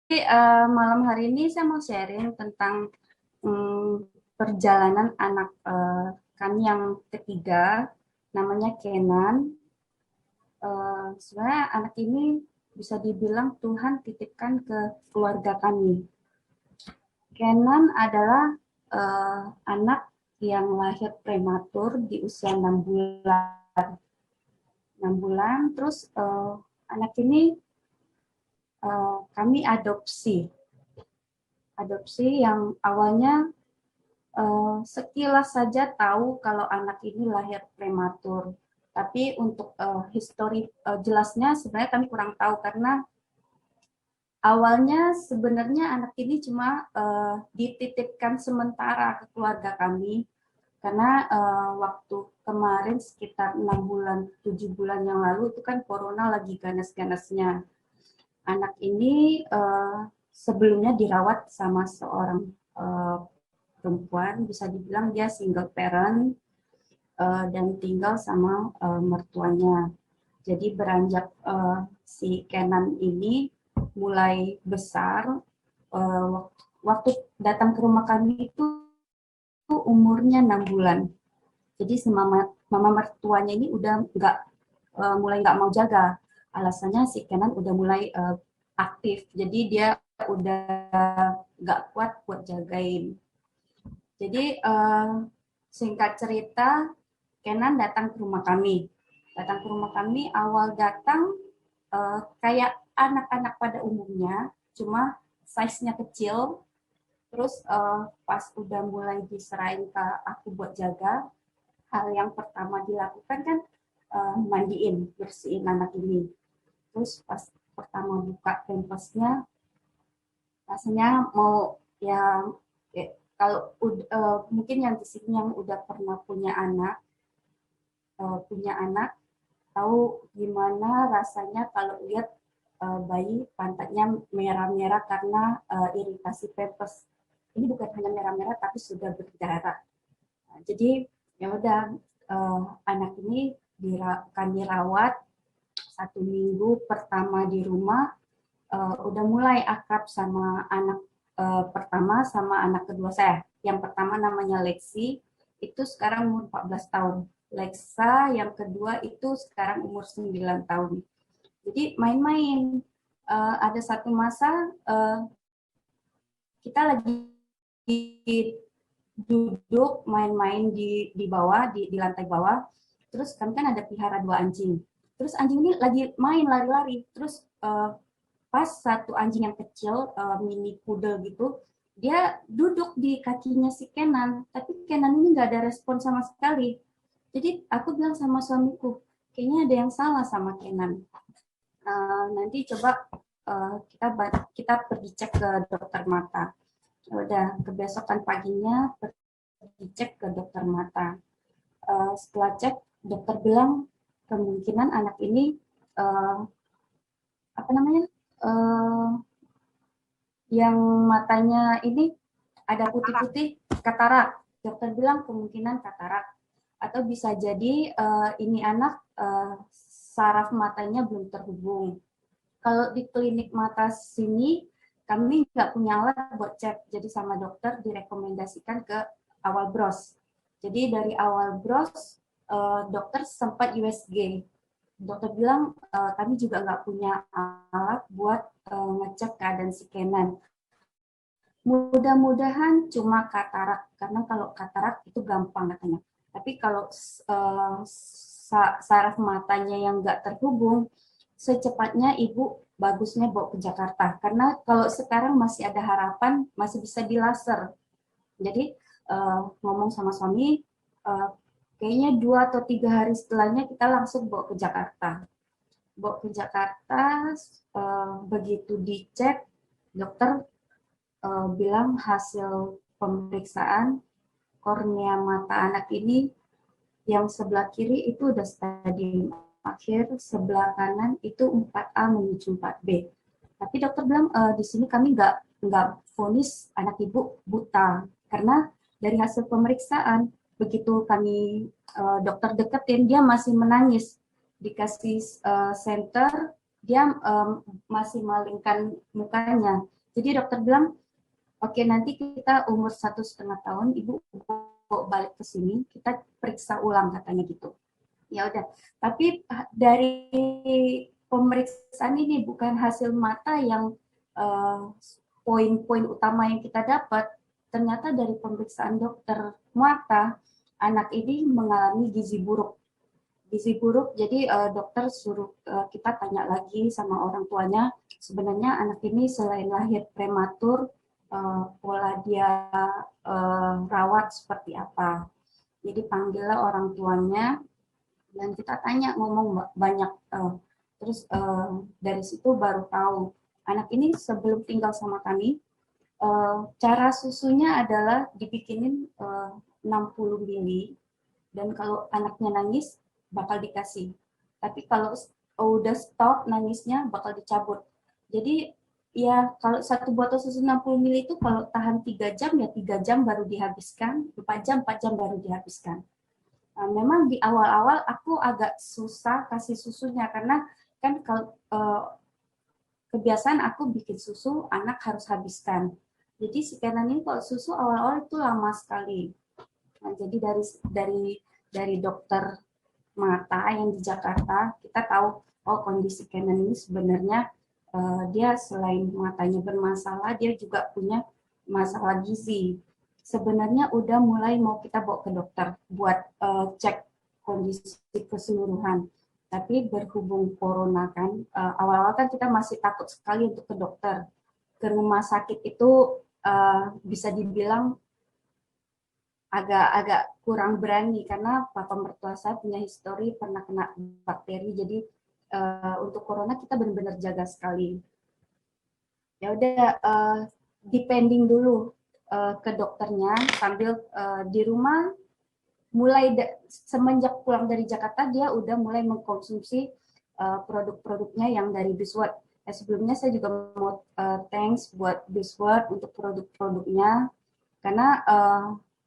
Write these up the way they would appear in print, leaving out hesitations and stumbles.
Malam hari ini saya mau sharing tentang perjalanan anak kami yang ketiga, namanya Kenan. Sebenarnya anak ini bisa dibilang Tuhan titipkan ke keluarga kami. Kenan adalah anak yang lahir prematur di usia 6 bulan. Terus anak ini kami adopsi yang awalnya sekilas saja tahu kalau anak ini lahir prematur. Tapi untuk histori jelasnya sebenarnya kami kurang tahu karena awalnya sebenarnya anak ini cuma dititipkan sementara ke keluarga kami karena waktu kemarin sekitar 6 bulan 7 bulan yang lalu itu kan corona lagi ganas-ganasnya. Anak ini sebelumnya dirawat sama seorang perempuan, bisa dibilang dia single parent dan tinggal sama mertuanya. Jadi beranjak si Kenan ini mulai besar, waktu datang ke rumah kami itu umurnya 6 bulan. Jadi si mama mertuanya ini udah mulai nggak mau jaga. Alasannya si Kenan udah mulai aktif, jadi dia udah nggak kuat buat jagain. Jadi singkat cerita, Kenan datang ke rumah kami. Datang ke rumah kami, awal datang kayak anak-anak pada umumnya, cuma size-nya kecil. Terus pas udah mulai diserahin ke aku buat jaga, hal yang pertama dilakukan kan mandiin, bersihin anak ini. Terus pas pertama buka pampasnya, rasanya mau ya, kalau mungkin yang di sini yang udah pernah punya anak tahu gimana rasanya kalau lihat bayi pantatnya merah-merah karena iritasi pempes. Ini bukan hanya merah-merah tapi sudah berdarah. Nah, jadi ya udah, anak ini kami rawat 1 minggu pertama di rumah, udah mulai akrab sama anak pertama sama anak kedua saya. Yang pertama namanya Lexi, itu sekarang umur 14 tahun. Lexa yang kedua itu sekarang umur 9 tahun. Jadi main-main. Ada satu masa kita lagi duduk main-main di bawah, di lantai bawah. Terus kami kan ada pelihara 2 anjing. Terus anjing ini lagi main lari-lari. Terus pas satu anjing yang kecil, mini poodle gitu, dia duduk di kakinya si Kenan, tapi Kenan ini nggak ada respon sama sekali. Jadi aku bilang sama suamiku, kayaknya ada yang salah sama Kenan. Nanti coba kita kita pergi cek ke dokter mata. Udah kebesokan paginya pergi cek ke dokter mata. Setelah cek, dokter bilang kemungkinan anak ini apa namanya, yang matanya ini ada putih-putih, katarak. Dokter bilang kemungkinan katarak, atau bisa jadi ini anak saraf matanya belum terhubung. Kalau di klinik mata sini kami nggak punya alat buat cek, jadi sama dokter direkomendasikan ke awal bros. Jadi dari awal bros dokter sempat USG. Dokter bilang kami juga nggak punya alat buat ngecek keadaan si Kenan. Mudah-mudahan cuma katarak, karena kalau katarak itu gampang katanya. Tapi kalau saraf matanya yang nggak terhubung, secepatnya ibu bagusnya bawa ke Jakarta. Karena kalau sekarang masih ada harapan, masih bisa di laser. Jadi ngomong sama suami, kayaknya 2 atau 3 hari setelahnya kita langsung bawa ke Jakarta. Bawa ke Jakarta, begitu dicek, dokter bilang hasil pemeriksaan kornea mata anak ini yang sebelah kiri itu udah stadium akhir, sebelah kanan itu 4A menuju 4B. Tapi dokter bilang di sini kami nggak vonis anak ibu buta, karena dari hasil pemeriksaan begitu kami dokter deketin dia masih menangis, dikasih senter dia masih malingkan mukanya. Jadi dokter bilang, oke, nanti kita umur 1,5 tahun, ibu balik ke sini, kita periksa ulang katanya gitu. Ya udah. Tapi dari pemeriksaan ini bukan hasil mata yang poin-poin utama yang kita dapat. Ternyata dari pemeriksaan dokter mata, anak ini mengalami gizi buruk. Gizi buruk, jadi dokter suruh kita tanya lagi sama orang tuanya, sebenarnya anak ini selain lahir prematur, pola dia rawat seperti apa. Jadi panggillah orang tuanya dan kita tanya, ngomong banyak, terus dari situ baru tahu anak ini sebelum tinggal sama kami, cara susunya adalah dibikinin 60 mili, dan kalau anaknya nangis bakal dikasih, tapi kalau udah stop nangisnya bakal dicabut. Jadi ya kalau satu botol susu 60 mili itu kalau tahan 3 jam ya 3 jam baru dihabiskan, 4 jam baru dihabiskan. Memang di awal-awal aku agak susah kasih susunya karena kan kalau kebiasaan aku bikin susu anak harus habiskan. Jadi sekarang ini kalau susu awal-awal itu lama sekali. Nah, jadi dari dokter mata yang di Jakarta kita tahu, oh kondisi Canon ini sebenarnya dia selain matanya bermasalah, dia juga punya masalah gizi. Sebenarnya udah mulai mau kita bawa ke dokter buat cek kondisi keseluruhan. Tapi berhubung corona kan, awal-awal kan kita masih takut sekali untuk ke dokter. Ke rumah sakit itu bisa dibilang agak kurang berani karena papa mertua saya punya histori pernah kena bakteri, jadi untuk corona kita benar-benar jaga sekali. Ya udah, depending dulu ke dokternya sambil di rumah. Mulai semenjak pulang dari Jakarta dia udah mulai mengkonsumsi produk-produknya yang dari Bisword. Sebelumnya saya juga mau thanks buat Bisword untuk produk-produknya karena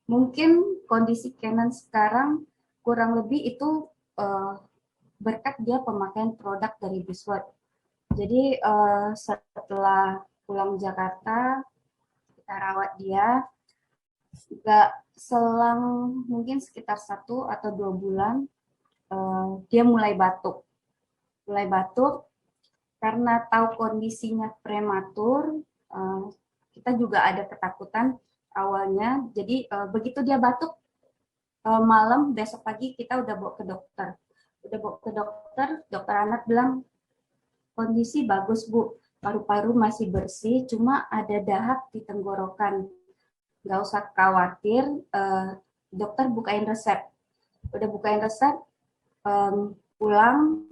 mungkin kondisi Canon sekarang kurang lebih itu berkat dia pemakaian produk dari Bisword. Jadi setelah pulang Jakarta kita rawat dia, nggak selang mungkin sekitar 1 atau 2 bulan dia mulai batuk karena tahu kondisinya prematur. Kita juga ada ketakutan awalnya, jadi begitu dia batuk malam, besok pagi kita udah bawa ke dokter. Dokter anak bilang kondisi bagus bu, paru-paru masih bersih, cuma ada dahak di tenggorokan, nggak usah khawatir. Dokter bukain resep, udah bukain resep, pulang.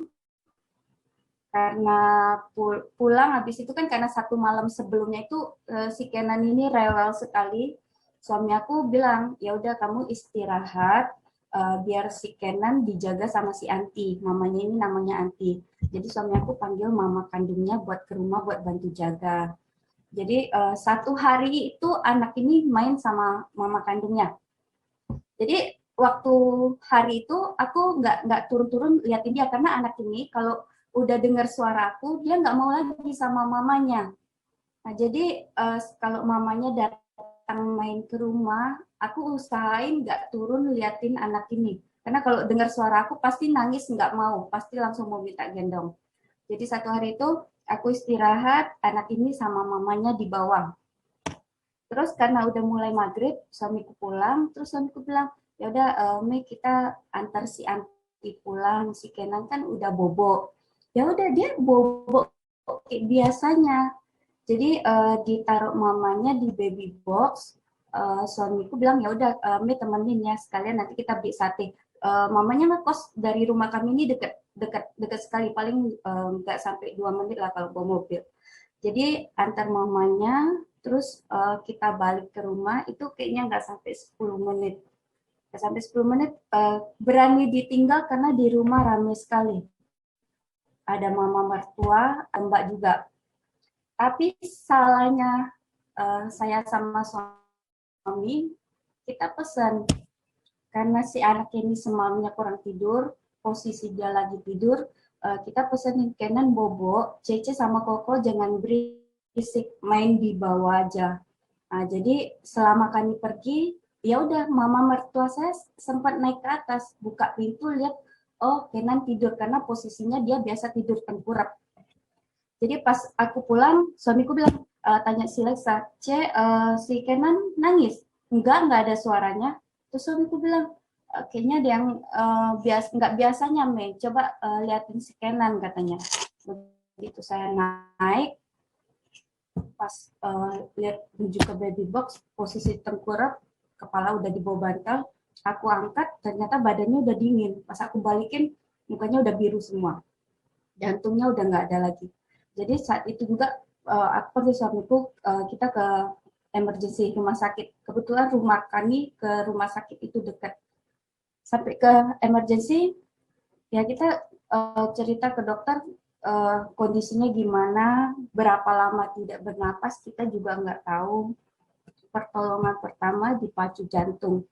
Karena pulang habis itu kan karena 1 malam sebelumnya itu si Kenan ini rewel sekali. Suami aku bilang, ya udah kamu istirahat, biar si Kenan dijaga sama si Anti. Mamanya ini namanya Anti. Jadi suami aku panggil mama kandungnya buat ke rumah buat bantu jaga. Jadi 1 hari itu anak ini main sama mama kandungnya. Jadi waktu hari itu aku nggak turun-turun liatin dia karena anak ini kalau udah dengar suara aku dia nggak mau lagi sama mamanya. Nah jadi kalau mamanya datang main ke rumah, aku usahain nggak turun liatin anak ini karena kalau dengar suara aku pasti nangis, nggak mau, pasti langsung mau minta gendong. Jadi 1 hari itu aku istirahat, anak ini sama mamanya di bawah. Terus karena udah mulai maghrib, suamiku pulang, terus suamiku bilang, ya udah Mei kita antar si Anti pulang, si Kenan kan udah bobo. Ya udah dia bobo kayak biasanya. Jadi ditaruh mamanya di baby box. Suamiku bilang ya udah Mei temenin ya, sekalian nanti kita beli sate. Mamanya ngekos dari rumah kami ini dekat sekali, paling nggak sampai 2 menit lah kalau bawa mobil. Jadi antar mamanya, terus kita balik ke rumah itu kayaknya nggak sampai 10 menit. Nggak sampai 10 menit berani ditinggal karena di rumah ramai sekali. Ada mama mertua, mbak juga. Tapi salahnya saya sama suami, kita pesan. Karena si anak ini semalamnya kurang tidur, posisi dia lagi tidur, kita pesenin Kenan bobo, Cece sama Koko jangan beri fisik, main di bawah aja. Nah, jadi selama kami pergi, ya udah mama mertua saya sempat naik ke atas, buka pintu lihat, oh Kenan tidur karena posisinya dia biasa tidur tengkurap. Jadi pas aku pulang, suamiku bilang, tanya si Lexa, si Kenan nangis? Enggak ada suaranya. Terus suamiku bilang, kayaknya ada yang nggak biasanya, Mei. Coba liatin si Kenan katanya. Begitu saya naik, pas lihat menuju ke baby box, posisi tengkurap, kepala udah di bawah bantal, aku angkat, ternyata badannya udah dingin. Pas aku balikin, mukanya udah biru semua. Jantungnya udah nggak ada lagi. Jadi saat itu juga aku pergi suamiku, kita ke emergency rumah sakit. Kebetulan rumah kami ke rumah sakit itu dekat. Sampai ke emergency, ya kita cerita ke dokter kondisinya gimana, berapa lama tidak bernapas, kita juga nggak tahu. Pertolongan pertama dipacu jantung.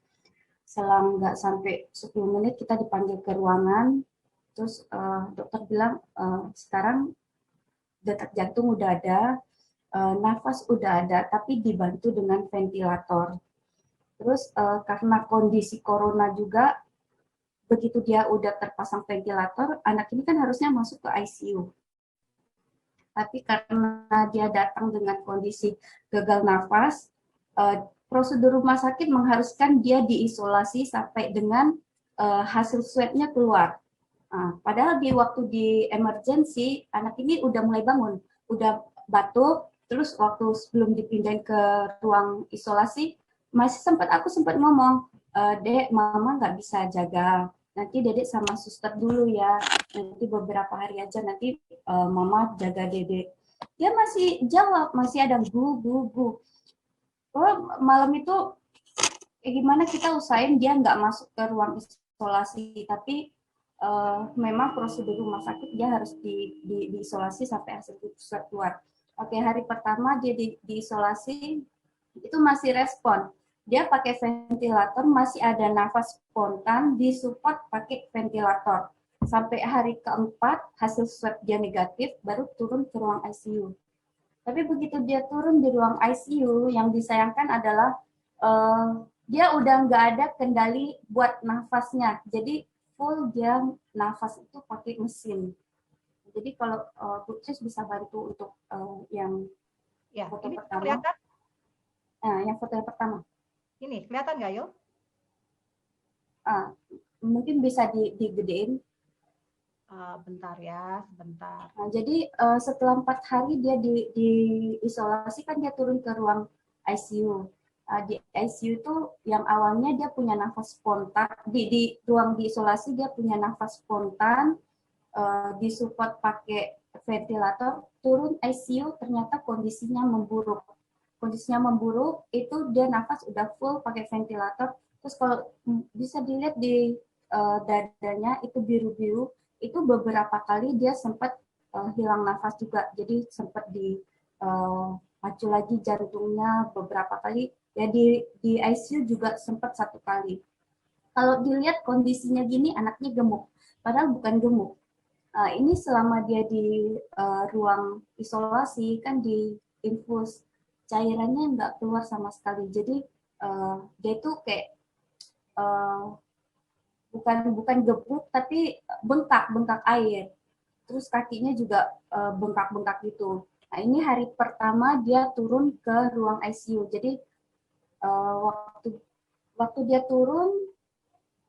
Selang nggak sampai 10 menit kita dipanggil ke ruangan, terus dokter bilang sekarang detak jantung udah ada, nafas udah ada, tapi dibantu dengan ventilator. Terus karena kondisi corona juga, begitu dia udah terpasang ventilator, anak ini kan harusnya masuk ke ICU. Tapi karena dia datang dengan kondisi gagal nafas, prosedur rumah sakit mengharuskan dia diisolasi sampai dengan hasil swab-nya keluar. Nah, padahal di waktu di emergency, anak ini udah mulai bangun, udah batuk, terus waktu sebelum dipindahin ke ruang isolasi, aku sempat ngomong, Dek, mama nggak bisa jaga, nanti dedek sama suster dulu ya, nanti beberapa hari aja, nanti mama jaga dedek. Dia masih jawab, masih ada gu. Oh, malam itu gimana kita usahain dia nggak masuk ke ruang isolasi, tapi memang prosedur rumah sakit dia harus diisolasi sampai hasil swab keluar. Oke, hari pertama dia diisolasi itu masih respon. Dia pakai ventilator, masih ada nafas spontan, disupport pakai ventilator. Sampai hari keempat, hasil swab dia negatif, baru turun ke ruang ICU. Tapi begitu dia turun di ruang ICU, yang disayangkan adalah dia udah nggak ada kendali buat nafasnya. Jadi full dia nafas itu pakai mesin. Jadi kalau Bu Cis bisa bantu untuk yang ya, foto ini pertama. kelihatan? Nah, yang foto yang pertama. Ini kelihatan nggak, Yo? Mungkin bisa digedein. Bentar ya, sebentar. Nah, jadi setelah 4 hari dia diisolasi kan dia turun ke ruang ICU. Di ICU itu yang awalnya dia punya nafas spontan, di ruang diisolasi dia punya nafas spontan, disupport pakai ventilator, turun ICU ternyata kondisinya memburuk. Kondisinya memburuk itu dia nafas udah full pakai ventilator. Terus kalau bisa dilihat di dadanya itu biru-biru, itu beberapa kali dia sempat hilang nafas juga. Jadi sempat pacu lagi jantungnya beberapa kali. Ya di ICU juga sempat 1 kali. Kalau dilihat kondisinya gini anaknya gemuk, padahal bukan gemuk. Ini selama dia di ruang isolasi kan di infus cairannya nggak keluar sama sekali. Jadi dia itu kayak uh, bukan gebuk tapi bengkak air. Terus kakinya juga bengkak-bengkak gitu. Nah, ini hari pertama dia turun ke ruang ICU. Jadi waktu waktu dia turun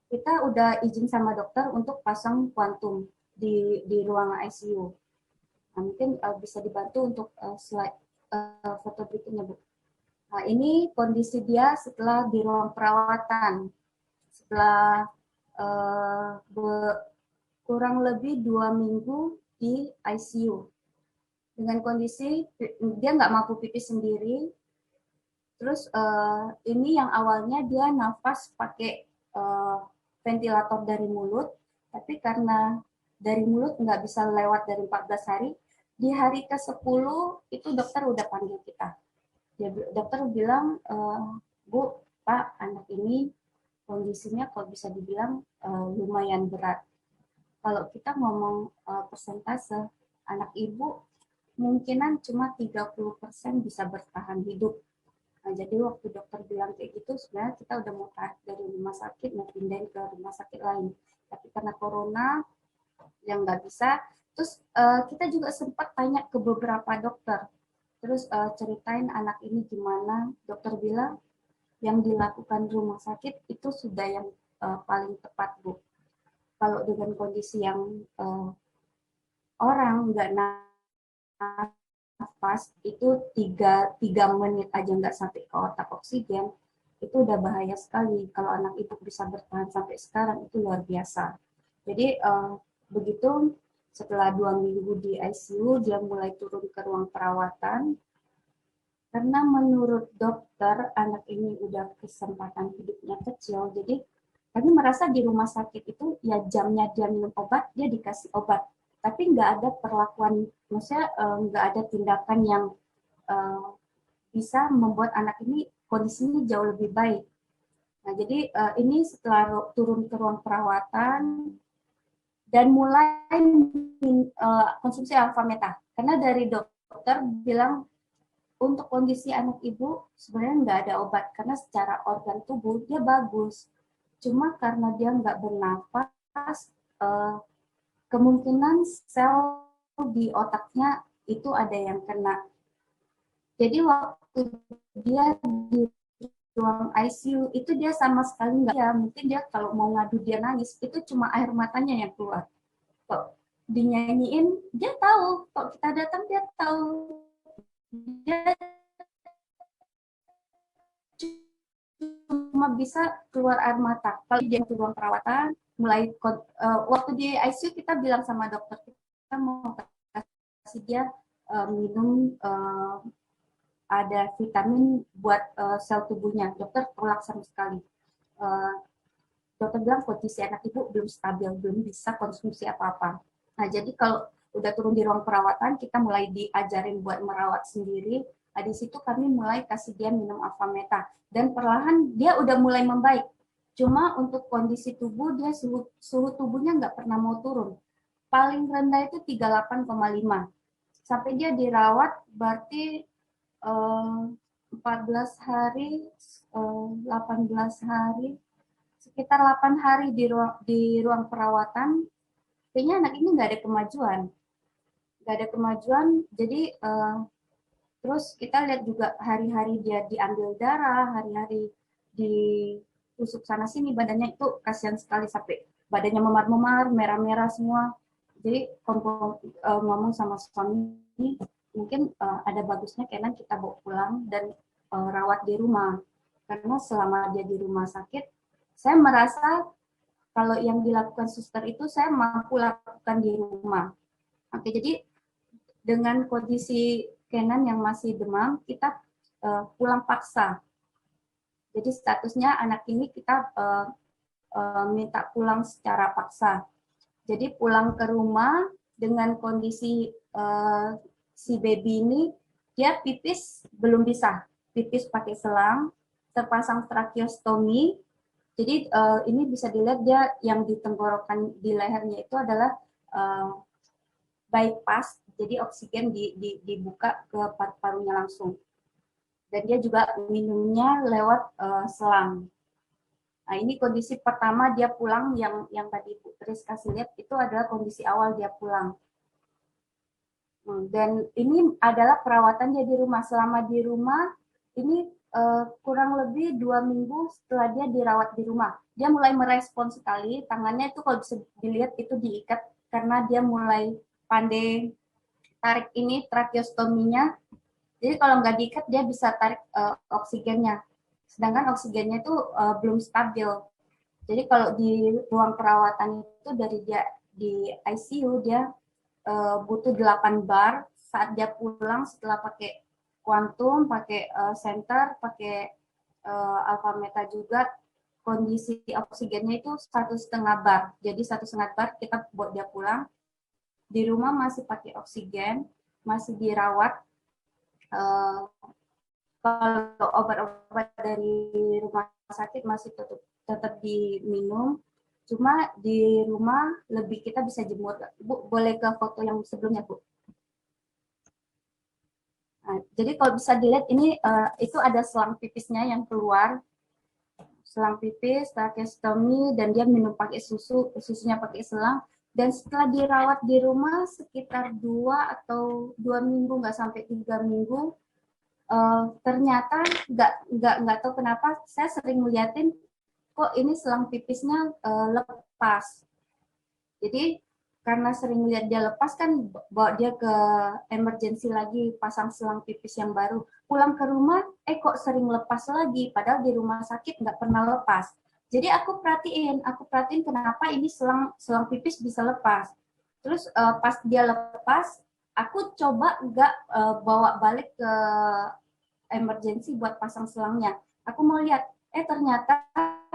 kita udah izin sama dokter untuk pasang kuantum di ruang ICU. Nah, mungkin bisa dibantu untuk slide foto berikutnya, Bu. Nah, ini kondisi dia setelah di ruang perawatan. Setelah kurang lebih 2 minggu di ICU. Dengan kondisi dia nggak mampu pipis sendiri. Terus ini yang awalnya dia nafas pakai ventilator dari mulut, tapi karena dari mulut nggak bisa lewat dari 14 hari, di hari ke-10 itu dokter udah panggil kita. Dokter bilang, Bu, Pak, anak ini kondisinya kalau bisa dibilang lumayan berat. Kalau kita ngomong persentase, anak ibu kemungkinan cuma 30% bisa bertahan hidup. Nah, jadi waktu dokter bilang kayak gitu, sebenarnya kita udah mau tarik dari rumah sakit, mau pindahin ke rumah sakit lain. Tapi karena corona, yang nggak bisa. Terus kita juga sempat tanya ke beberapa dokter. Terus ceritain anak ini gimana. Dokter bilang yang dilakukan rumah sakit itu sudah yang paling tepat, Bu. Kalau dengan kondisi yang orang nggak nafas itu tiga menit aja nggak sampai ke otak oksigen, itu udah bahaya sekali. Kalau anak itu bisa bertahan sampai sekarang itu luar biasa. Jadi begitu setelah 2 minggu di ICU dia mulai turun ke ruang perawatan karena menurut dokter anak ini udah kesempatan hidupnya kecil. Jadi kami merasa di rumah sakit itu ya jamnya dia minum obat dia dikasih obat, tapi nggak ada perlakuan, maksudnya nggak ada tindakan yang uh, bisa membuat anak ini kondisinya jauh lebih baik. Nah, jadi ini setelah turun ke ruang perawatan dan mulai konsumsi alfa meta. Karena dari dokter bilang untuk kondisi anak ibu sebenarnya nggak ada obat karena secara organ tubuh dia bagus. Cuma karena dia nggak bernafas, kemungkinan sel di otaknya itu ada yang kena. Jadi waktu dia di ruang ICU itu dia sama sekali nggak ya, mungkin dia kalau mau ngadu dia nangis itu cuma air matanya yang keluar. Kok dinyanyiin dia tahu, kok kita datang dia tahu, dia cuma bisa keluar air mata. Kalau dia ke ruang perawatan, mulai waktu di ICU kita bilang sama dokter kita mau kasih dia minum ada vitamin buat sel tubuhnya. Dokter tolak sama sekali. Dokter bilang kondisi anak ibu belum stabil, belum bisa konsumsi apa-apa. Nah, jadi kalau udah turun di ruang perawatan, kita mulai diajarin buat merawat sendiri. Nah, di situ kami mulai kasih dia minum alfa meta. Dan perlahan dia udah mulai membaik. Cuma untuk kondisi tubuh, dia suhu tubuhnya nggak pernah mau turun. Paling rendah itu 38,5. Sampai dia dirawat, berarti 14 hari, 18 hari, sekitar 8 hari di ruang perawatan, kayaknya anak ini nggak ada kemajuan. Nggak ada kemajuan, jadi terus kita lihat juga hari-hari dia diambil darah, hari-hari ditusuk sana sini, badannya itu kasihan sekali sampai badannya memar-memar, merah-merah semua. Jadi ngomong sama suami, mungkin ada bagusnya Kenan kita bawa pulang dan rawat di rumah. Karena selama dia di rumah sakit, saya merasa kalau yang dilakukan suster itu saya mampu lakukan di rumah. Oke, jadi dengan kondisi Kenan yang masih demam, kita pulang paksa. Jadi statusnya anak ini kita minta pulang secara paksa. Jadi pulang ke rumah dengan kondisi si baby ini, dia pipis belum bisa, pipis pakai selang, terpasang tracheostomi. Jadi ini bisa dilihat dia yang di tenggorokan di lehernya itu adalah bypass, jadi oksigen dibuka ke paru-parunya langsung. Dan dia juga minumnya lewat selang. Nah, ini kondisi pertama dia pulang yang tadi Bu Tris kasih lihat itu adalah kondisi awal dia pulang. Dan ini adalah perawatan dia di rumah. Selama di rumah ini kurang lebih 2 minggu setelah dia dirawat di rumah, dia mulai merespon sekali. Tangannya itu kalau bisa dilihat itu diikat karena dia mulai pandai tarik ini tracheostominya. Jadi kalau nggak diikat dia bisa tarik oksigennya. Sedangkan oksigennya itu belum stabil. Jadi kalau di ruang perawatan itu dari dia di ICU dia butuh 8 bar saat dia pulang setelah pakai kuantum, pakai center, pakai alfa meta juga kondisi oksigennya itu 1,5 bar. Jadi 1,5 bar kita buat dia pulang. Di rumah masih pakai oksigen, masih dirawat. Kalau obat-obat dari rumah sakit masih tetap diminum. Cuma di rumah lebih kita bisa jemur. Bu, boleh ke foto yang sebelumnya, Bu? Nah, jadi kalau bisa dilihat ini itu ada selang pipisnya yang keluar, selang pipis, tracheostomy, dan dia minum pakai susu, susunya pakai selang. Dan setelah dirawat di rumah sekitar 2 atau 2 minggu, nggak sampai 3 minggu, ternyata nggak tahu kenapa saya sering ngeliatin kok ini selang pipisnya lepas. Jadi karena sering lihat dia lepas kan bawa dia ke emergency lagi pasang selang pipis yang baru. Pulang ke rumah kok sering lepas lagi padahal di rumah sakit nggak pernah lepas. Jadi aku perhatiin kenapa ini selang pipis bisa lepas. Terus pas dia lepas aku coba nggak bawa balik ke emergency buat pasang selangnya. Aku mau lihat, ternyata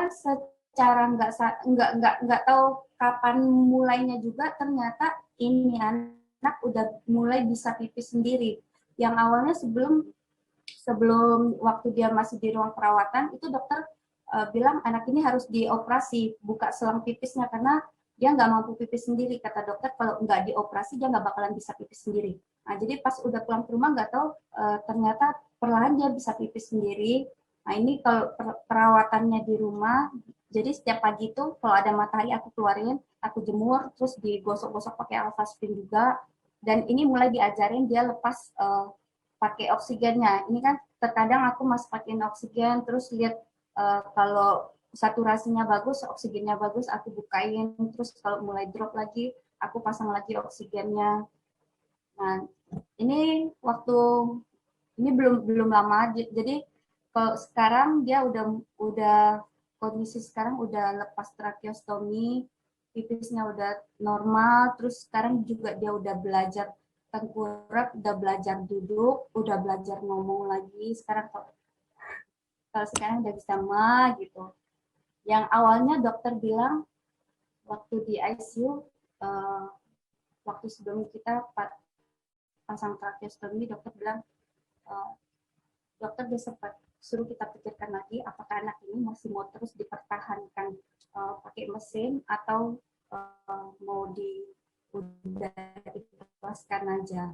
secara nggak tahu kapan mulainya juga ternyata ini anak udah mulai bisa pipis sendiri. Yang awalnya sebelum waktu dia masih di ruang perawatan itu dokter bilang anak ini harus dioperasi buka selang pipisnya karena dia nggak mampu pipis sendiri, kata dokter kalau nggak dioperasi dia nggak bakalan bisa pipis sendiri. Nah jadi pas udah pulang ke rumah nggak tahu ternyata perlahan dia bisa pipis sendiri. Nah ini kalau perawatannya di rumah, jadi setiap pagi itu kalau ada matahari aku keluarin, aku jemur, terus digosok-gosok pakai alfasfin juga. Dan ini mulai diajarin dia lepas pakai oksigennya. Ini kan terkadang aku masih pakai oksigen, terus lihat kalau saturasinya bagus, oksigennya bagus, aku bukain, terus kalau mulai drop lagi, aku pasang lagi oksigennya. Nah, ini waktu ini belum lama, jadi kalau sekarang dia udah kondisi sekarang udah lepas tracheostomy, pipisnya udah normal, terus sekarang juga dia udah belajar tengkurap, udah belajar duduk, udah belajar ngomong lagi. Sekarang kalau sekarang udah bisa gitu. Yang awalnya dokter bilang waktu di ICU, waktu sebelum kita pasang tracheostomy, dokter bilang, dokter dia sempat suruh kita pikirkan lagi apakah anak ini masih mau terus dipertahankan pakai mesin atau mau udah dilepaskan aja.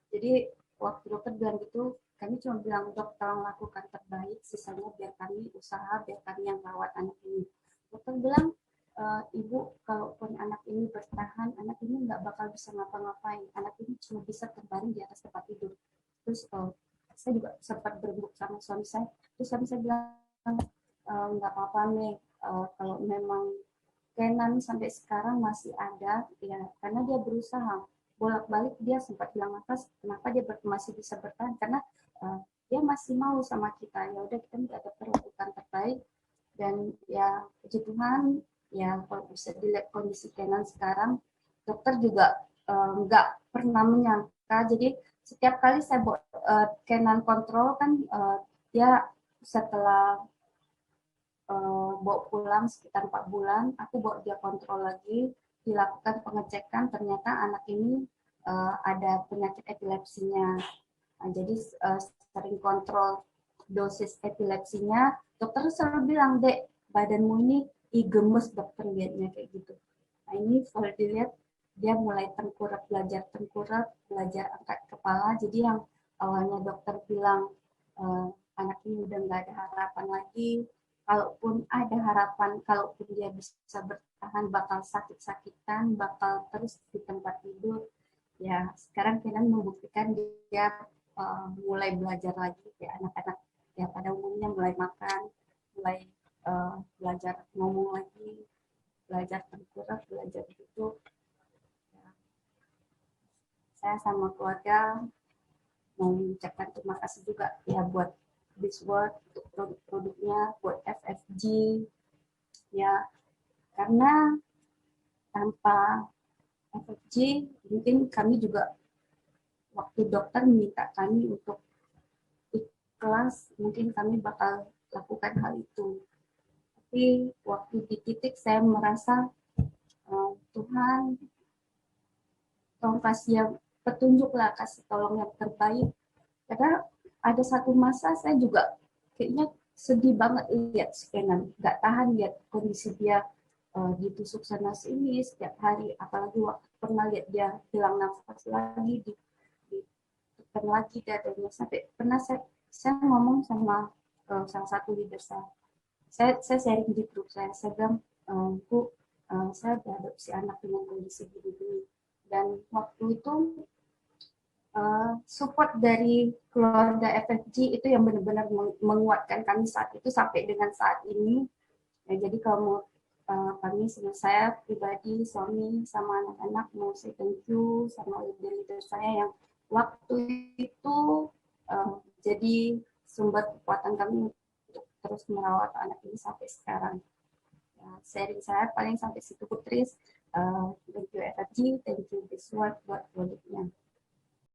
Jadi waktu dokter bilang gitu, kami cuma bilang dok tolong lakukan terbaik, sisanya biar kami usaha, biar kami yang rawat anak ini. Dokter bilang ibu kalaupun anak ini bertahan, anak ini nggak bakal bisa ngapa-ngapain, anak ini cuma bisa terbaring di atas tempat tidur. Terus saya juga sempat berembuk sama suami saya, terus suami saya bilang nggak apa-apa nih kalau memang Kenan sampai sekarang masih ada ya karena dia berusaha bolak-balik, dia sempat bilang apa kenapa dia masih bisa bertahan karena dia masih mau sama kita. Ya udah kita nggak ada perlakukan terbaik dan ya puji Tuhan ya kalau bisa dilihat kondisi Kenan sekarang, dokter juga nggak pernah menyangka. Jadi setiap kali saya bawa Kenan kontrol kan dia setelah bawa pulang sekitar 4 bulan, aku bawa dia kontrol lagi, dilakukan pengecekan, ternyata anak ini ada penyakit epilepsinya. Nah, jadi sering kontrol dosis epilepsinya, dokter selalu bilang, dek, badanmu ini gemes, dokter lihatnya kayak gitu. Nah ini kalau dilihat, dia mulai tengkurap, belajar angkat kepala, jadi yang awalnya dokter bilang, anak ini udah nggak ada harapan lagi, kalaupun ada harapan, kalaupun dia bisa bertahan, bakal sakit-sakitan, bakal terus di tempat tidur. Ya, sekarang Kenan membuktikan dia mulai belajar lagi, ya anak-anak ya pada umumnya mulai makan, mulai belajar ngomong lagi, belajar tengkurap, belajar duduk. Ya, saya sama keluarga mau mengucapkan terima kasih juga ya buat this world untuk produk-produknya, buat FFG ya, karena tanpa FFG mungkin kami juga waktu dokter meminta kami untuk ikhlas, mungkin kami bakal lakukan hal itu. Tapi waktu di titik saya merasa Tuhan tolong kasih petunjuk lah, kasih tolong yang terbaik. Karena ada satu masa saya juga kayaknya sedih banget lihat si Kenan, nggak tahan lihat kondisi dia ditusuk sana sini setiap hari, apalagi waktu pernah lihat dia hilang nafas lagi, ditekan lagi dadanya. Sampai pernah saya ngomong sama salah satu leader saya sharing di grup saya bilang, Bu, saya beradopsi anak dengan kondisi gini-gini. Dan waktu itu support dari keluarga FFG itu yang benar-benar menguatkan kami saat itu sampai dengan saat ini. Ya, jadi kalau kami, saya pribadi, suami, sama anak-anak mau say thank you sama leader-leader saya yang waktu itu jadi sumber kekuatan kami untuk terus merawat anak ini sampai sekarang. Ya, sharing saya paling sampai situ Putri. Thank you FFG, thank you Biswat buat produknya.